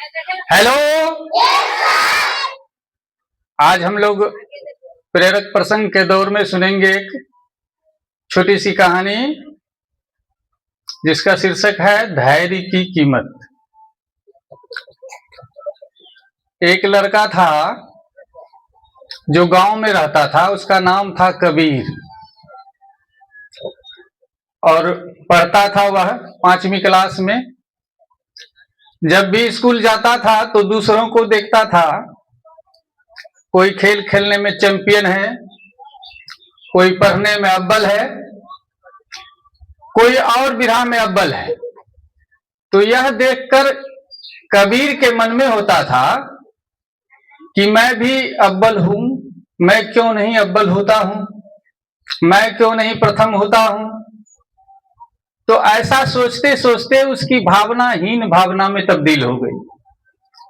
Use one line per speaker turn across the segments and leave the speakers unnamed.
Hello. आज हम लोग प्रेरक प्रसंग के दौर में सुनेंगे एक छोटी सी कहानी जिसका शीर्षक है धैर्य की कीमत। एक लड़का था जो गांव में रहता था, उसका नाम था कबीर और पढ़ता था वह 5वीं क्लास में। जब भी स्कूल जाता था तो दूसरों को देखता था, कोई खेल खेलने में चैंपियन है, कोई पढ़ने में अव्वल है, कोई और विधा में अव्वल है। तो यह देखकर कबीर के मन में होता था कि मैं भी अव्वल हूं, मैं क्यों नहीं अव्वल होता हूं, मैं क्यों नहीं प्रथम होता हूं। तो ऐसा सोचते सोचते उसकी भावना हीन भावना में तब्दील हो गई,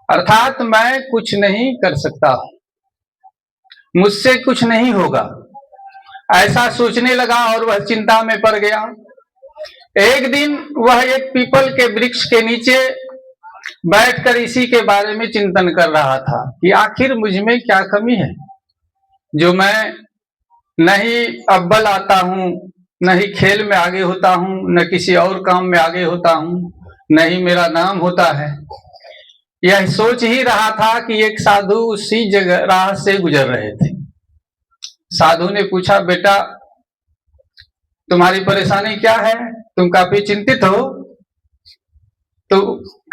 अर्थात मैं कुछ नहीं कर सकता हूं, मुझसे कुछ नहीं होगा, ऐसा सोचने लगा और वह चिंता में पड़ गया। एक दिन वह एक पीपल के वृक्ष के नीचे बैठकर इसी के बारे में चिंतन कर रहा था कि आखिर मुझ में क्या कमी है जो मैं नहीं अव्वल आता हूं, न ही खेल में आगे होता हूं, न किसी और काम में आगे होता हूं, न ही मेरा नाम होता है। यह सोच ही रहा था कि एक साधु उसी जगह राह से गुजर रहे थे। साधु ने पूछा, बेटा तुम्हारी परेशानी क्या है, तुम काफी चिंतित हो। तो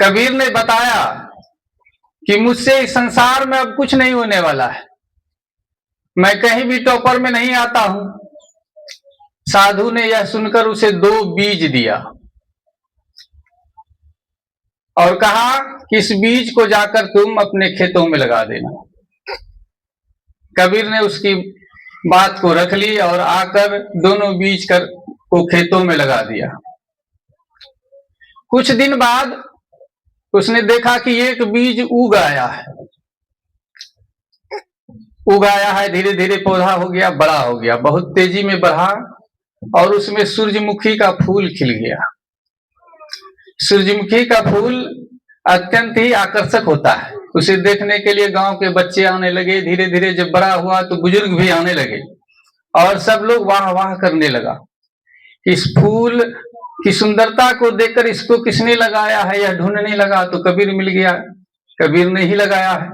कबीर ने बताया कि मुझसे इस संसार में अब कुछ नहीं होने वाला है, मैं कहीं भी टॉपर में नहीं आता हूं। साधु ने यह सुनकर उसे 2 बीज दिया और कहा कि इस बीज को जाकर तुम अपने खेतों में लगा देना। कबीर ने उसकी बात को रख ली और आकर दोनों बीज को खेतों में लगा दिया। कुछ दिन बाद उसने देखा कि एक बीज उग आया है, धीरे धीरे पौधा हो गया, बड़ा हो गया, बहुत तेजी में बढ़ा और उसमें सूरजमुखी का फूल खिल गया। सूरजमुखी का फूल अत्यंत ही आकर्षक होता है, उसे देखने के लिए गांव के बच्चे आने लगे। धीरे धीरे जब बड़ा हुआ तो बुजुर्ग भी आने लगे और सब लोग वाह वाह करने लगा। इस फूल की सुंदरता को देखकर इसको किसने लगाया है, यह ढूंढने लगा तो कबीर मिल गया, कबीर ने ही लगाया है।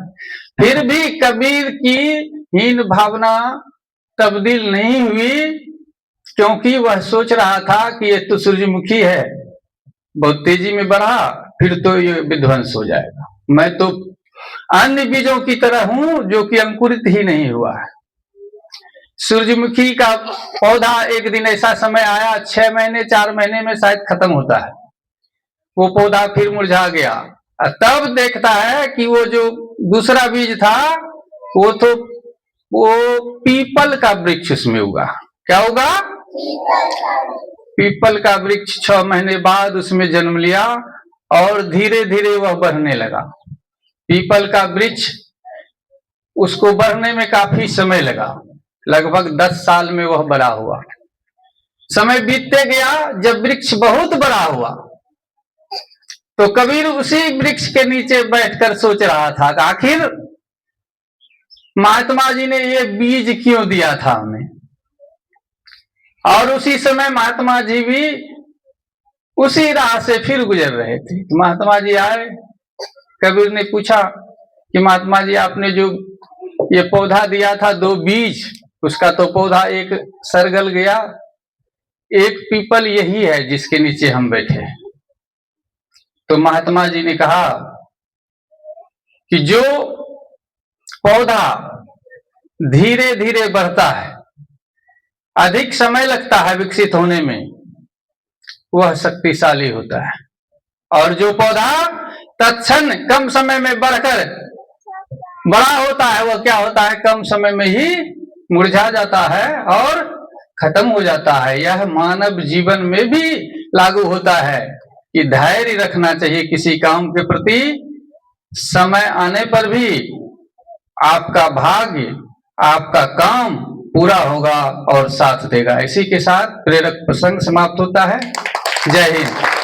फिर भी कबीर की हीन भावना तब्दील नहीं हुई, क्योंकि वह सोच रहा था कि ये तो सूरजमुखी है, बहुत तेजी में बढ़ा, फिर तो ये विध्वंस हो जाएगा, मैं तो अन्य बीजों की तरह हूं जो कि अंकुरित ही नहीं हुआ है। सूरजमुखी का पौधा एक दिन ऐसा समय आया, 6 महीने 4 महीने में शायद खत्म होता है, वो पौधा फिर मुरझा गया। तब देखता है कि वो जो दूसरा बीज था वो पीपल का वृक्ष उसमें उगा। क्या होगा? पीपल का वृक्ष 6 महीने बाद उसमें जन्म लिया और धीरे धीरे वह बढ़ने लगा। पीपल का वृक्ष उसको बढ़ने में काफी समय लगा, लगभग 10 साल में वह बड़ा हुआ। समय बीतते गया, जब वृक्ष बहुत बड़ा हुआ तो कबीर उसी वृक्ष के नीचे बैठकर सोच रहा था कि आखिर महात्मा जी ने ये बीज क्यों दिया था हमें। और उसी समय महात्मा जी भी उसी राह से फिर गुजर रहे थे। महात्मा जी आए, कबीर ने पूछा कि महात्मा जी आपने जो ये पौधा दिया था 2 बीज, उसका तो पौधा एक सरगल गया, एक पीपल यही है जिसके नीचे हम बैठे हैं। तो महात्मा जी ने कहा कि जो पौधा धीरे धीरे बढ़ता है, अधिक समय लगता है विकसित होने में, वह शक्तिशाली होता है, और जो पौधा तत्क्षण कम समय में बढ़कर बड़ा होता है वह क्या होता है, कम समय में ही मुरझा जाता है और खत्म हो जाता है। यह मानव जीवन में भी लागू होता है कि धैर्य रखना चाहिए किसी काम के प्रति। समय आने पर भी आपका भाग्य, आपका काम पूरा होगा और साथ देगा। इसी के साथ प्रेरक प्रसंग समाप्त होता है। जय हिंद।